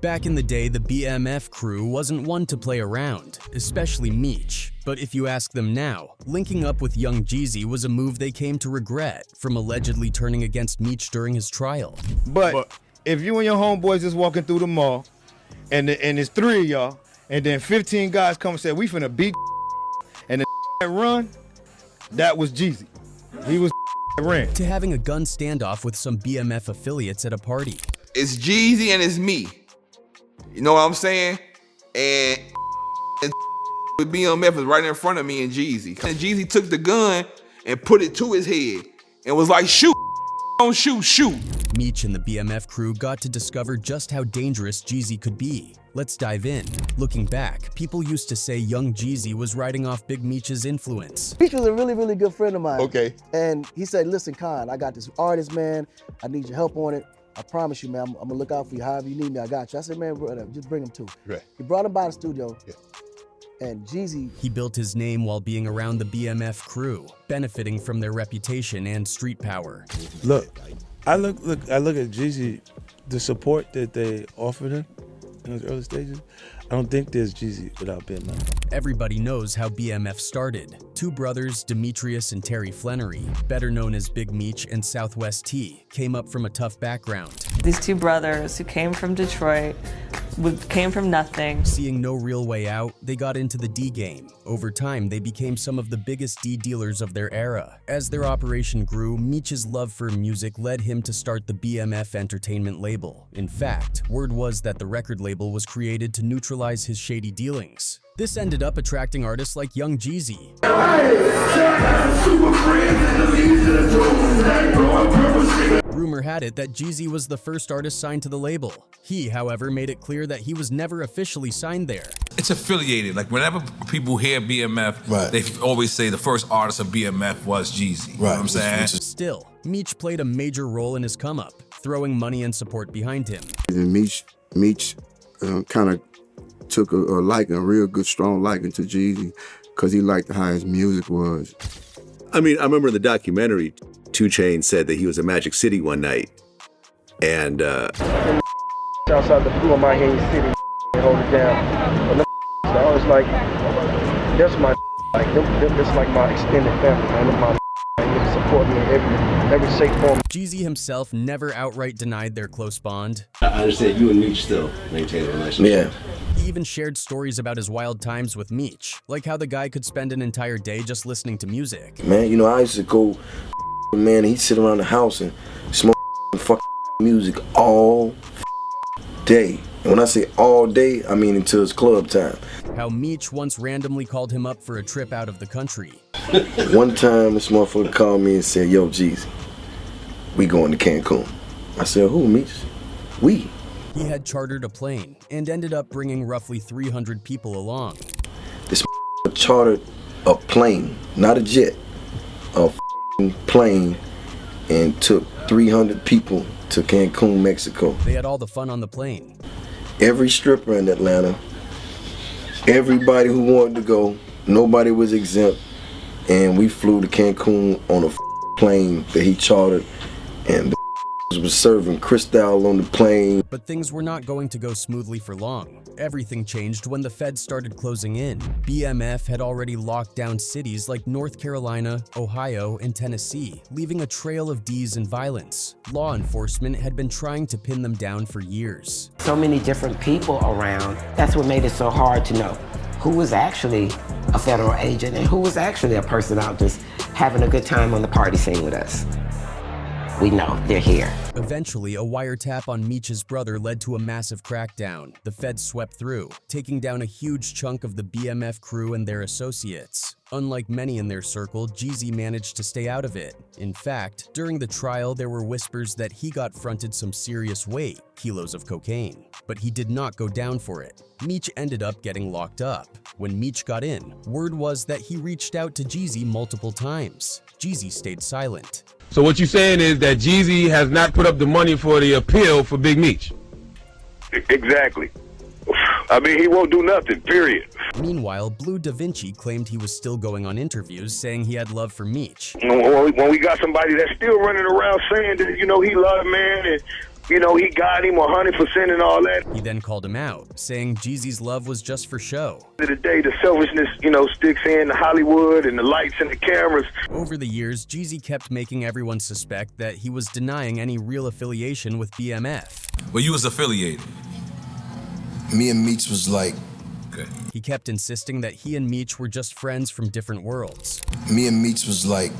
Back in the day, the BMF crew wasn't one to play around, especially Meech. But if you ask them now, linking up with young Jeezy was a move they came to regret, from allegedly turning against Meech during his trial. But if you and your homeboys just walking through the mall, and it's 3 of y'all, and then 15 guys come and say, we finna beat and the run, that was Jeezy. He was ran. To having a gun standoff with some BMF affiliates at a party. It's Jeezy and it's me. You know what I'm saying? And with BMF is right in front of me and Jeezy. And Jeezy took the gun and put it to his head and was like, shoot, don't shoot, shoot. Meech and the BMF crew got to discover just how dangerous Jeezy could be. Let's dive in. Looking back, people used to say young Jeezy was riding off Big Meech's influence. Meech was a really, really good friend of mine. Okay. And he said, listen, Khan, I got this artist, man. I need your help on it. I promise you, man, I'm gonna look out for you. However you need me, I got you. I said, man, brother, just bring him too. Right. He brought him by the studio. Yeah. And Jeezy. He built his name while being around the BMF crew, benefiting from their reputation and street power. Look, I look at Jeezy, the support that they offered him in those early stages. I don't think there's Jeezy without BMF. Everybody knows how BMF started. Two brothers, Demetrius and Terry Flannery, better known as Big Meech and Southwest T, came up from a tough background. These two brothers who came from Detroit, came from nothing. Seeing no real way out, they got into the D game. Over time, they became some of the biggest D dealers of their era. As their operation grew, Meech's love for music led him to start the BMF Entertainment label. In fact, word was that the record label was created to neutralize his shady dealings. This ended up attracting artists like young Jeezy. Rumor had it that Jeezy was the first artist signed to the label. He, however, made it clear that he was never officially signed there. It's affiliated. Like whenever people hear BMF, they always say the first artist of BMF was Jeezy. You know what I'm saying? Still, Meech played a major role in his come-up, throwing money and support behind him. And Meech kind of took a real good, strong liking to Jeezy because he liked how his music was. I mean, I remember in the documentary, 2 Chainz said that he was in Magic City one night, and outside the blue of my Haines City, hold it down. But I was like, that's my like, that's like my extended family, man. My support me in every shape, form. Jeezy himself never outright denied their close bond. I understand you and Meech still maintain a relationship. Yeah. He even shared stories about his wild times with Meech, like how the guy could spend an entire day just listening to music. Man, you know, I used to go, man, he'd sit around the house and smoke music all day. And when I say all day, I mean until it's club time. How Meech once randomly called him up for a trip out of the country. One time, this motherfucker called me and said, yo, Jeezy, we going to Cancun. I said, who, Meech? We. He had chartered a plane and ended up bringing roughly 300 people along. This chartered a plane, not a jet, a plane, and took 300 people to Cancun, Mexico. They had all the fun on the plane. Every stripper in Atlanta, everybody who wanted to go, nobody was exempt, and we flew to Cancun on a plane that he chartered, and the was serving Cristal on the plane. But things were not going to go smoothly for long. Everything changed when the feds started closing in. BMF had already locked down cities like North Carolina, Ohio, and Tennessee, leaving a trail of D's and violence. Law enforcement had been trying to pin them down for years. So many different people around. That's what made it so hard to know who was actually a federal agent and who was actually a person out just having a good time on the party scene with us. We know they're here. Eventually, a wiretap on Meech's brother led to a massive crackdown. The feds swept through, taking down a huge chunk of the BMF crew and their associates. Unlike many in their circle, Jeezy managed to stay out of it. In fact, during the trial, there were whispers that he got fronted some serious weight, kilos of cocaine. But he did not go down for it. Meech ended up getting locked up. When Meech got in, word was that he reached out to Jeezy multiple times. Jeezy stayed silent. So what you're saying is that Jeezy has not put up the money for the appeal for Big Meech? Exactly. I mean, he won't do nothing, period. Meanwhile, Blue Da Vinci claimed he was still going on interviews, saying he had love for Meech. When we got somebody that's still running around saying that, you know, he loved man and You know, he got him 100% and all that. He then called him out, saying Jeezy's love was just for show. At the end of the day, the selfishness, sticks in the Hollywood and the lights and the cameras. Over the years, Jeezy kept making everyone suspect that he was denying any real affiliation with BMF. Well, you was affiliated. Me and Meech was like... Okay. He kept insisting that he and Meech were just friends from different worlds. Me and Meech was like...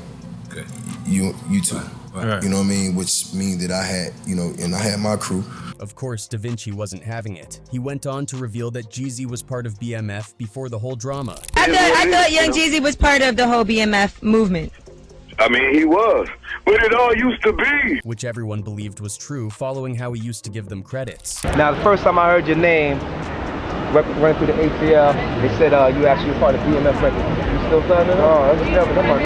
Okay. You two. Right. You know what I mean? Which means that I had, and I had my crew. Of course, Da Vinci wasn't having it. He went on to reveal that Jeezy was part of BMF before the whole drama. I thought Young Jeezy was part of the whole BMF movement. I mean, he was, but it all used to be. Which everyone believed was true, following how he used to give them credits. Now, the first time I heard your name running through the ATL, they said you actually were part of BMF Records. You still signing up? Oh, that's never my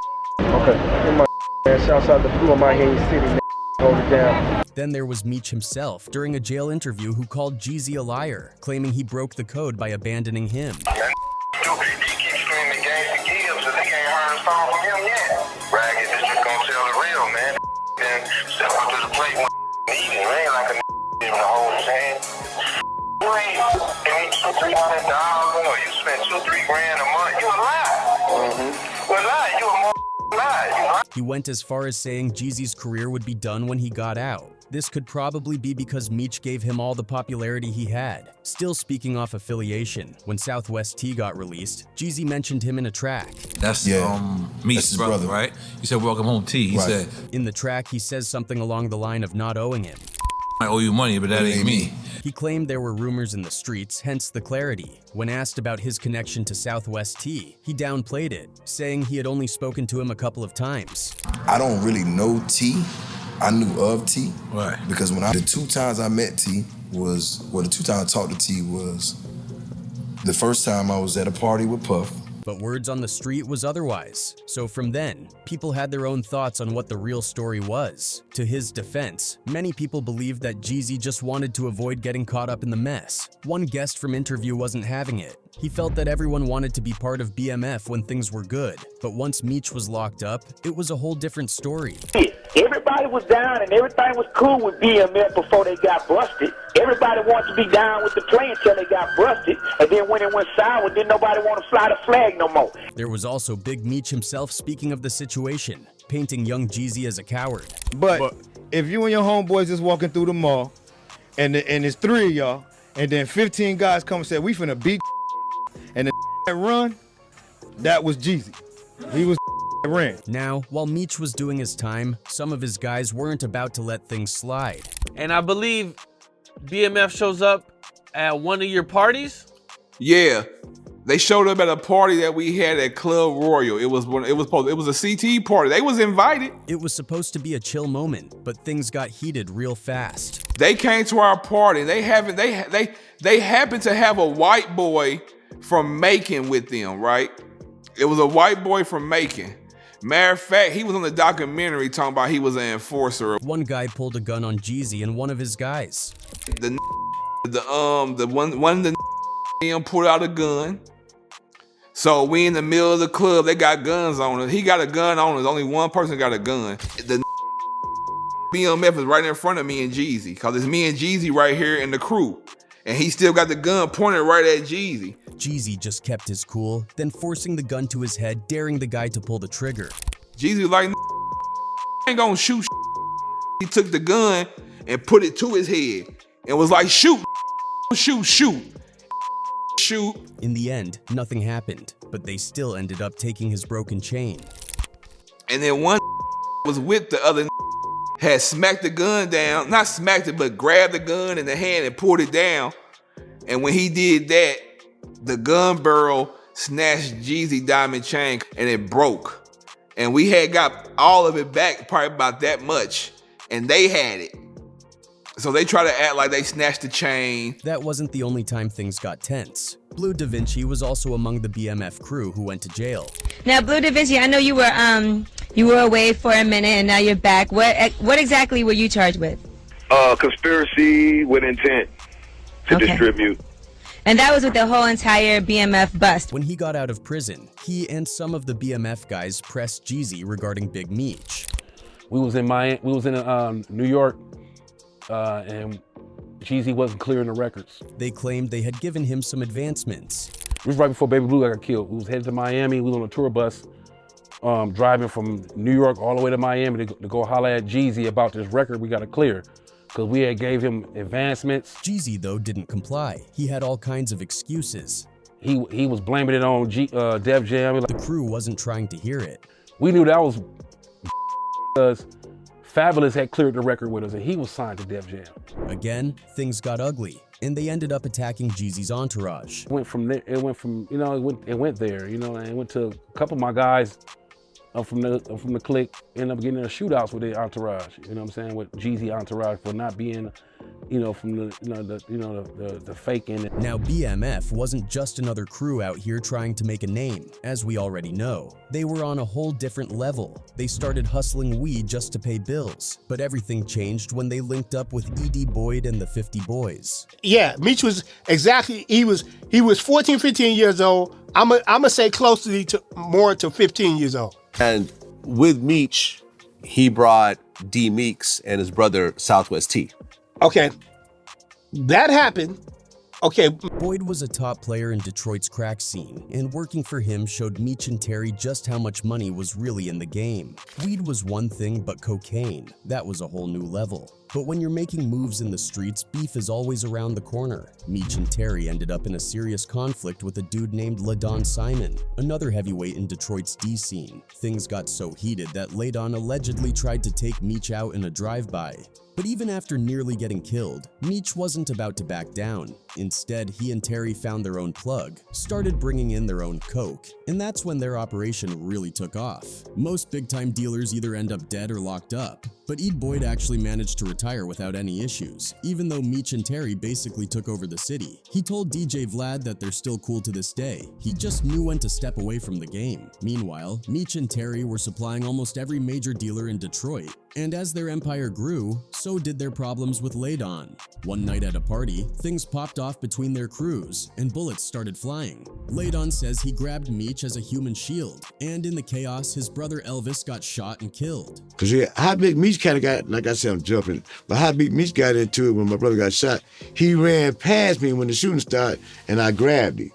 okay. That's my man. Shouts out the crew of my Haiti City, man. Hold it down. Then there was Meech himself during a jail interview who called Jeezy a liar, claiming he broke the code by abandoning him. Ragged is just gonna tell the real, man. Then step up to the plate when eating. It ain't like a even to hold his hand. You ain't $300 or you spent $2-3 grand a month. You a lie. You a lie. You a more lie. He went as far as saying Jeezy's career would be done when he got out. This could probably be because Meech gave him all the popularity he had. Still speaking off affiliation, when Southwest T got released, Jeezy mentioned him in a track. That's Meech's brother, right? You said welcome home T. He said in the track he says something along the line of not owing him. I owe you money, but that ain't me. He claimed there were rumors in the streets, hence the clarity. When asked about his connection to Southwest T, he downplayed it, saying he had only spoken to him a couple of times. I don't really know T. I knew of T. Right. Because the 2 times I met T the 2 times I talked to T was the first time I was at a party with Puff. But words on the street was otherwise. So from then, people had their own thoughts on what the real story was. To his defense, many people believed that Jeezy just wanted to avoid getting caught up in the mess. One guest from interview wasn't having it. He felt that everyone wanted to be part of BMF when things were good. But once Meech was locked up, it was a whole different story. Everybody was down and everything was cool with BMF before they got busted. Everybody wanted to be down with the play until they got busted. And then when it went sour, then nobody wanted to fly the flag no more. There was also Big Meech himself speaking of the situation, painting young Jeezy as a coward. But if you and your homeboys just walking through the mall, and it's 3 of y'all, and then 15 guys come and say, we finna beat and the run, that was Jeezy. He was ran. Now, while Meech was doing his time, some of his guys weren't about to let things slide. And I believe BMF shows up at one of your parties? Yeah. They showed up at a party that we had at Club Royal. It was a CT party. They was invited. It was supposed to be a chill moment, but things got heated real fast. They came to our party. They happened to have a white boy from Macon with them, right? It was a white boy from Macon. Matter of fact, he was on the documentary talking about he was an enforcer. One guy pulled a gun on Jeezy and one of his guys. One of the pulled out a gun. So we in the middle of the club, they got guns on us. He got a gun on us. Only one person got a gun. The BMF is right in front of me and Jeezy, because it's me and Jeezy right here in the crew. And he still got the gun pointed right at Jeezy. Jeezy just kept his cool, then forcing the gun to his head, daring the guy to pull the trigger. Jeezy like, I ain't gonna shoot. He took the gun and put it to his head and was like, shoot, shoot, shoot, shoot. In the end, nothing happened, but they still ended up taking his broken chain. And then one was with the other, had smacked the gun down, not smacked it, but grabbed the gun in the hand and pulled it down. And when he did that, the gun barrel snatched Jeezy diamond chain and it broke. And we had got all of it back, probably about that much, and they had it. So they try to act like they snatched the chain. That wasn't the only time things got tense. Blue Da Vinci was also among the BMF crew who went to jail. Now, Blue Da Vinci, I know you were away for a minute and now you're back. What exactly were you charged with? Conspiracy with intent to distribute. And that was with the whole entire BMF bust. When he got out of prison, he and some of the BMF guys pressed Jeezy regarding Big Meech. We was in New York and Jeezy wasn't clearing the records. They claimed they had given him some advancements. It was right before Baby Blue got killed. We was headed to Miami. We was on a tour bus, driving from New York all the way to Miami to go holler at Jeezy about this record we got to clear, because we had gave him advancements. Jeezy, though, didn't comply. He had all kinds of excuses. He was blaming it on Def Jam. The crew wasn't trying to hear it. We knew that was because Fabulous had cleared the record with us, and he was signed to Def Jam. Again, things got ugly, and they ended up attacking Jeezy's entourage. It went from there. It went from it went there. You know, and it went to a couple of my guys from the clique ended up getting in shootouts with their entourage. You know what I'm saying? With Jeezy entourage for not being, from the fake in it. Now BMF wasn't just another crew out here trying to make a name, as we already know. They were on a whole different level. They started hustling weed just to pay bills, but everything changed when they linked up with E.D. Boyd and the 50 Boys. Yeah, Meech was exactly, he was 14, 15 years old. I'm gonna say closely to more to 15 years old. And with Meech, he brought D Meeks and his brother Southwest T. Okay, that happened. Okay. Boyd was a top player in Detroit's crack scene, and working for him showed Meech and Terry just how much money was really in the game. Weed was one thing, but cocaine, that was a whole new level. But when you're making moves in the streets, beef is always around the corner. Meech and Terry ended up in a serious conflict with a dude named Ladon Simon, another heavyweight in Detroit's D scene. Things got so heated that Ladon allegedly tried to take Meech out in a drive-by. But even after nearly getting killed, Meech wasn't about to back down. Instead, he and Terry found their own plug, started bringing in their own coke, and that's when their operation really took off. Most big-time dealers either end up dead or locked up, but E.D. Boyd actually managed to retire without any issues, even though Meech and Terry basically took over the city. He told DJ Vlad that they're still cool to this day. He just knew when to step away from the game. Meanwhile, Meech and Terry were supplying almost every major dealer in Detroit, and as their empire grew, so did their problems with Ladon. One night at a party, things popped off between their crews, and bullets started flying. Ladon says he grabbed Meech as a human shield, and in the chaos, his brother Elvis got shot and killed. Cause how big Meech kind of got, like I said, I'm jumping, but how big Meech got into it when my brother got shot, he ran past me when the shooting started, and I grabbed him.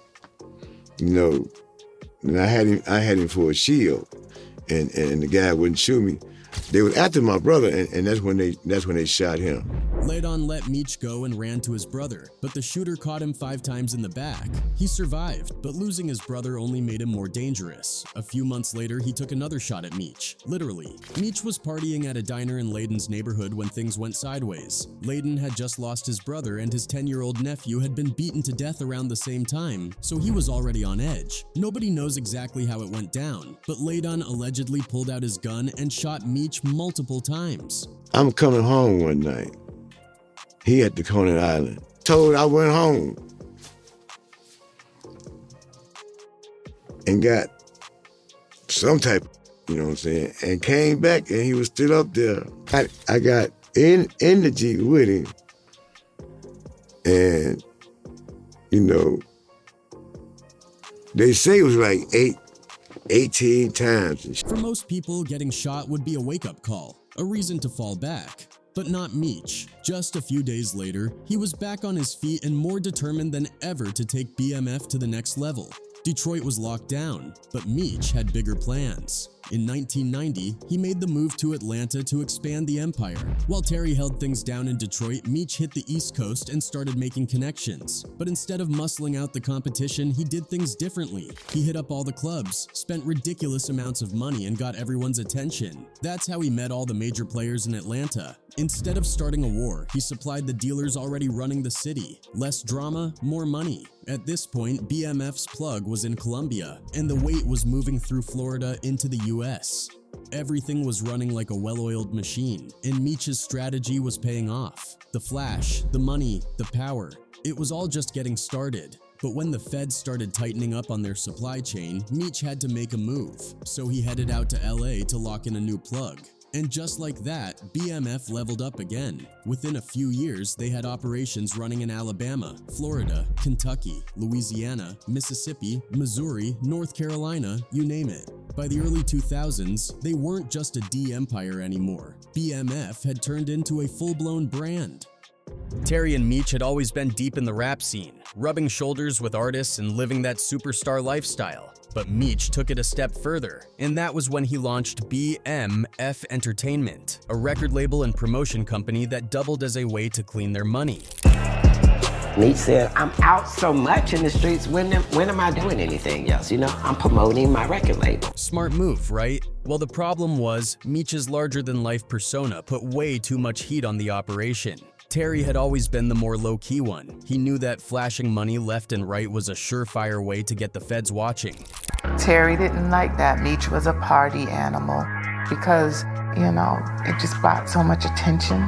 And I had him for a shield, and the guy wouldn't shoot me. They were after my brother, and that's when they shot him. Ladon let Meech go and ran to his brother, but the shooter caught him 5 times in the back. He survived, but losing his brother only made him more dangerous. A few months later, he took another shot at Meech, literally. Meech was partying at a diner in Ladon's neighborhood when things went sideways. Ladon had just lost his brother, and his 10-year-old nephew had been beaten to death around the same time, so he was already on edge. Nobody knows exactly how it went down, but Ladon allegedly pulled out his gun and shot Meech multiple times. I'm coming home one night. He at the Conant Island. Told I went home and got some type, you know what I'm saying, and came back and he was still up there. I got in the Jeep with him, and they say it was like 18 times. For most people, getting shot would be a wake-up call, a reason to fall back. But not Meech. Just a few days later, he was back on his feet and more determined than ever to take BMF to the next level. Detroit was locked down, but Meech had bigger plans. In 1990, he made the move to Atlanta to expand the empire. While Terry held things down in Detroit, Meech hit the East Coast and started making connections. But instead of muscling out the competition, he did things differently. He hit up all the clubs, spent ridiculous amounts of money, and got everyone's attention. That's how he met all the major players in Atlanta. Instead of starting a war, he supplied the dealers already running the city. Less drama, more money. At this point, BMF's plug was in Colombia, and the weight was moving through Florida into the US. Everything was running like a well-oiled machine, and Meech's strategy was paying off. The flash, the money, the power. It was all just getting started. But when the feds started tightening up on their supply chain, Meech had to make a move. So he headed out to LA to lock in a new plug. And just like that, BMF leveled up again. Within a few years, they had operations running in Alabama, Florida, Kentucky, Louisiana, Mississippi, Missouri, North Carolina, you name it. By the early 2000s, they weren't just a D empire anymore. BMF had turned into a full-blown brand. Terry and Meech had always been deep in the rap scene, rubbing shoulders with artists and living that superstar lifestyle. But Meech took it a step further, and that was when he launched BMF Entertainment, a record label and promotion company that doubled as a way to clean their money. Meech said, I'm out so much in the streets, when am I doing anything else? You know, I'm promoting my record label. Smart move, right? Well, the problem was, Meech's larger-than-life persona put way too much heat on the operation. Terry had always been the more low-key one. He knew that flashing money left and right was a surefire way to get the feds watching. Terry didn't like that Meech was a party animal because, you know, it just brought so much attention.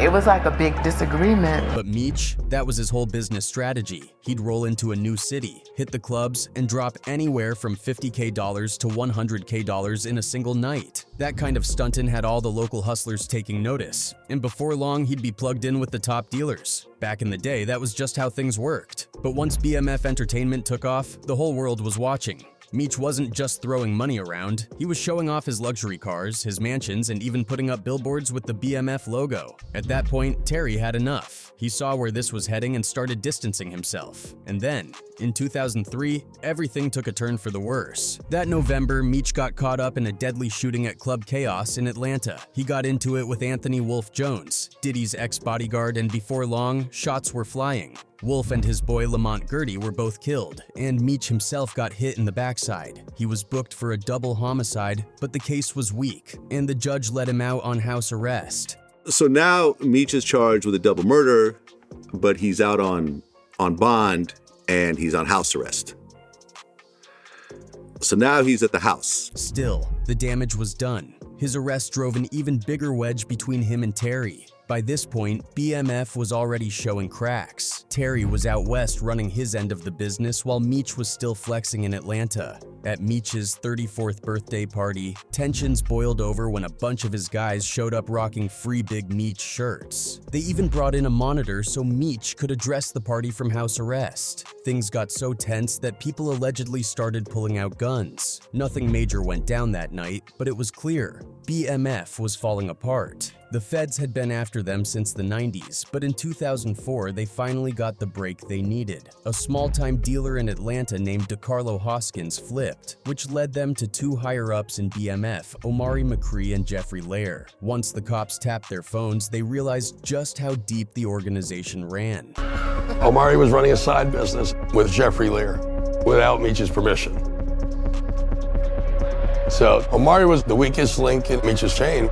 It was like a big disagreement. But Meech, that was his whole business strategy. He'd roll into a new city, hit the clubs, and drop anywhere from $50K to $100K in a single night. That kind of stuntin' had all the local hustlers taking notice, and before long he'd be plugged in with the top dealers. Back in the day, that was just how things worked. But once BMF Entertainment took off, the whole world was watching. Meech wasn't just throwing money around, he was showing off his luxury cars, his mansions, and even putting up billboards with the BMF logo. At that point, Terry had enough. He saw where this was heading and started distancing himself. And then, in 2003, everything took a turn for the worse. That November, Meech got caught up in a deadly shooting at Club Chaos in Atlanta. He got into it with Anthony Wolf Jones, Diddy's ex-bodyguard, and before long, shots were flying. Wolf and his boy Lamont Gertie were both killed, and Meech himself got hit in the backside. He was booked for a double homicide, but the case was weak, and the judge let him out on house arrest. So now Meech is charged with a double murder, but he's out on bond and he's on house arrest. So now he's at the house. Still, the damage was done. His arrest drove an even bigger wedge between him and Terry. By this point, BMF was already showing cracks. Terry was out west running his end of the business while Meech was still flexing in Atlanta. At Meech's 34th birthday party, tensions boiled over when a bunch of his guys showed up rocking Free Big Meech shirts. They even brought in a monitor so Meech could address the party from house arrest. Things got so tense that people allegedly started pulling out guns. Nothing major went down that night, but it was clear BMF was falling apart. The feds had been after them since the 90s, but in 2004, they finally got the break they needed. A small-time dealer in Atlanta named DeCarlo Hoskins flipped, which led them to two higher-ups in BMF, Omari McCree and Jeffrey Lair. Once the cops tapped their phones, they realized just how deep the organization ran. Omari was running a side business with Jeffrey Lair without Meech's permission. So Omari was the weakest link in Meech's chain.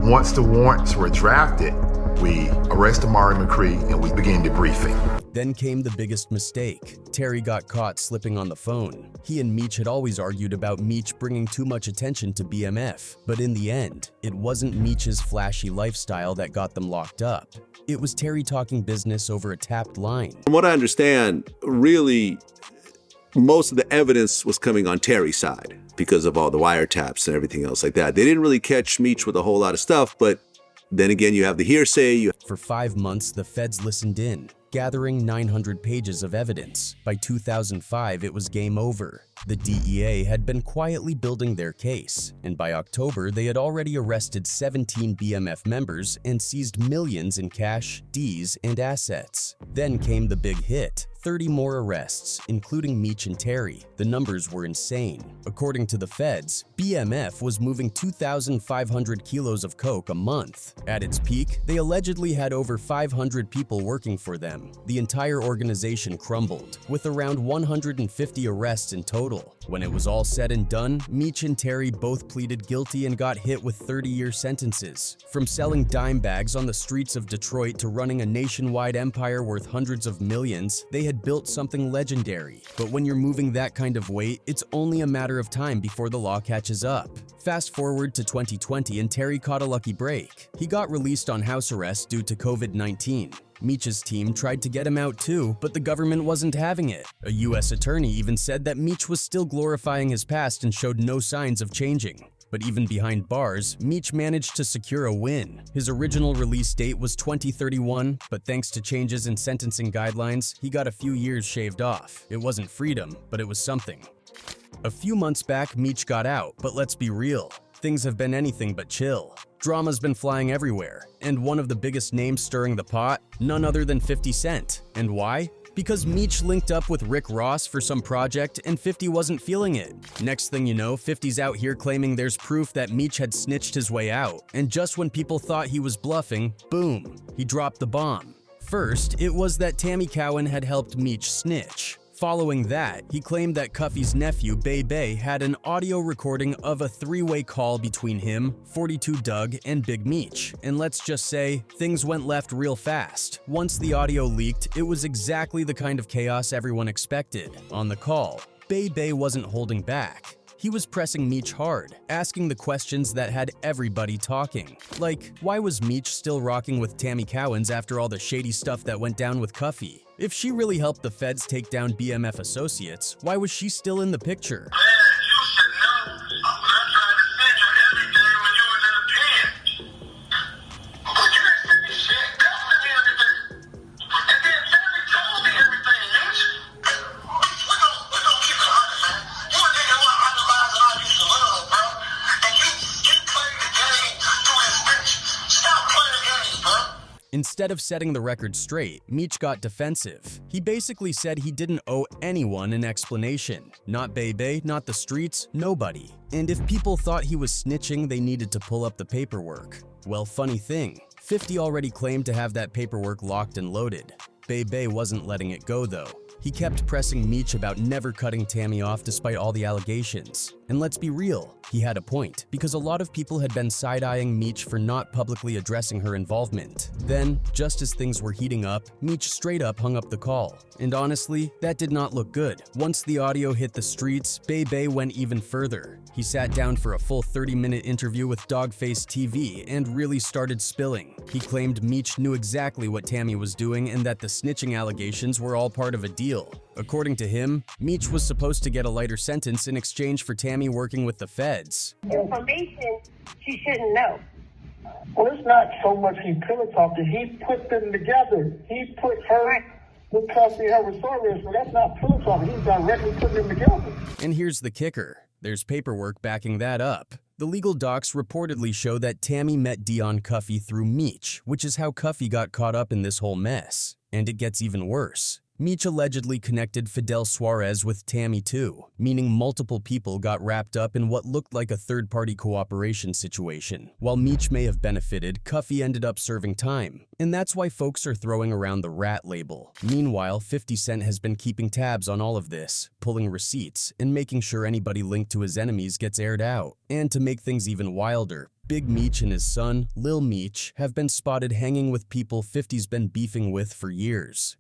Once the warrants were drafted, we arrested Omari McCree and we began debriefing. Then came the biggest mistake. Terry got caught slipping on the phone. He and Meech had always argued about Meech bringing too much attention to BMF, but in the end, it wasn't Meech's flashy lifestyle that got them locked up. It was Terry talking business over a tapped line. From what I understand, really, most of the evidence was coming on Terry's side because of all the wiretaps and everything else like that. They didn't really catch Meech with a whole lot of stuff, but then again, you have the hearsay. For 5 months, the feds listened in, gathering 900 pages of evidence. By 2005, it was game over. The DEA had been quietly building their case, and by October, they had already arrested 17 BMF members and seized millions in cash, Ds, and assets. Then came the big hit. 30 more arrests, including Meech and Terry. The numbers were insane. According to the feds, BMF was moving 2,500 kilos of coke a month. At its peak, they allegedly had over 500 people working for them. The entire organization crumbled, with around 150 arrests in total. When it was all said and done, Meech and Terry both pleaded guilty and got hit with 30-year sentences. From selling dime bags on the streets of Detroit to running a nationwide empire worth hundreds of millions, they had built something legendary. But when you're moving that kind of weight, it's only a matter of time before the law catches up. Fast forward to 2020 and Terry caught a lucky break. He got released on house arrest due to COVID-19. Meech's team tried to get him out too, but the government wasn't having it. A US attorney even said that Meech was still glorifying his past and showed no signs of changing. But even behind bars, Meech managed to secure a win. His original release date was 2031, but thanks to changes in sentencing guidelines, he got a few years shaved off. It wasn't freedom, but it was something. A few months back, Meech got out, but let's be real. Things have been anything but chill. Drama's been flying everywhere, and one of the biggest names stirring the pot, none other than 50 Cent. And why? Because Meech linked up with Rick Ross for some project and 50 wasn't feeling it. Next thing you know, 50's out here claiming there's proof that Meech had snitched his way out. And just when people thought he was bluffing, boom, he dropped the bomb. First, it was that Tammy Cowan had helped Meech snitch. Following that, he claimed that Cuffy's nephew, Bebe, had an audio recording of a three-way call between him, 42 Doug, and Big Meech. And let's just say, things went left real fast. Once the audio leaked, it was exactly the kind of chaos everyone expected. On the call, Bebe wasn't holding back. He was pressing Meech hard, asking the questions that had everybody talking. Like, why was Meech still rocking with Tammy Cowans after all the shady stuff that went down with Cuffy? If she really helped the feds take down BMF associates, why was she still in the picture? Instead of setting the record straight, Meech got defensive. He basically said he didn't owe anyone an explanation. Not Bebe, not the streets, nobody. And if people thought he was snitching, they needed to pull up the paperwork. Well, funny thing, 50 already claimed to have that paperwork locked and loaded. Bebe wasn't letting it go though. He kept pressing Meech about never cutting Tammy off despite all the allegations. And let's be real, he had a point, because a lot of people had been side-eyeing Meech for not publicly addressing her involvement. Then, just as things were heating up, Meech straight up hung up the call. And honestly, that did not look good. Once the audio hit the streets, Bebe went even further. He sat down for a full 30-minute interview with Dogface TV and really started spilling. He claimed Meech knew exactly what Tammy was doing and that the snitching allegations were all part of a deal. According to him, Meech was supposed to get a lighter sentence in exchange for Tammy working with the feds. Information she shouldn't know. Well, it's not so much he pillow talking. He put them together. He put her with Cuffy, her with Soros, but that's not pillow talking. He's directly putting them together. And here's the kicker. There's paperwork backing that up. The legal docs reportedly show that Tammy met Dion Cuffy through Meech, which is how Cuffy got caught up in this whole mess. And it gets even worse. Meech allegedly connected Fidel Suarez with Tammy too, meaning multiple people got wrapped up in what looked like a third-party cooperation situation. While Meech may have benefited, Cuffy ended up serving time. And that's why folks are throwing around the rat label. Meanwhile, 50 Cent has been keeping tabs on all of this, pulling receipts, and making sure anybody linked to his enemies gets aired out. And to make things even wilder, Big Meech and his son, Lil Meech, have been spotted hanging with people 50's been beefing with for years.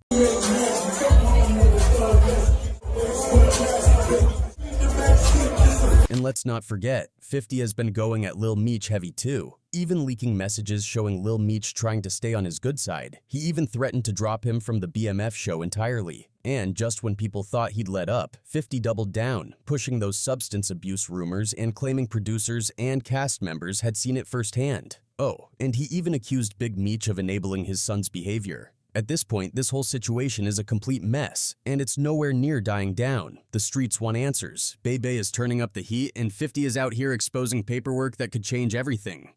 And let's not forget, 50 has been going at Lil Meech heavy too, even leaking messages showing Lil Meech trying to stay on his good side. He even threatened to drop him from the BMF show entirely. And just when people thought he'd let up, 50 doubled down, pushing those substance abuse rumors and claiming producers and cast members had seen it firsthand. Oh, and he even accused Big Meech of enabling his son's behavior. At this point, this whole situation is a complete mess, and it's nowhere near dying down. The streets want answers. Bebe is turning up the heat, and 50 is out here exposing paperwork that could change everything.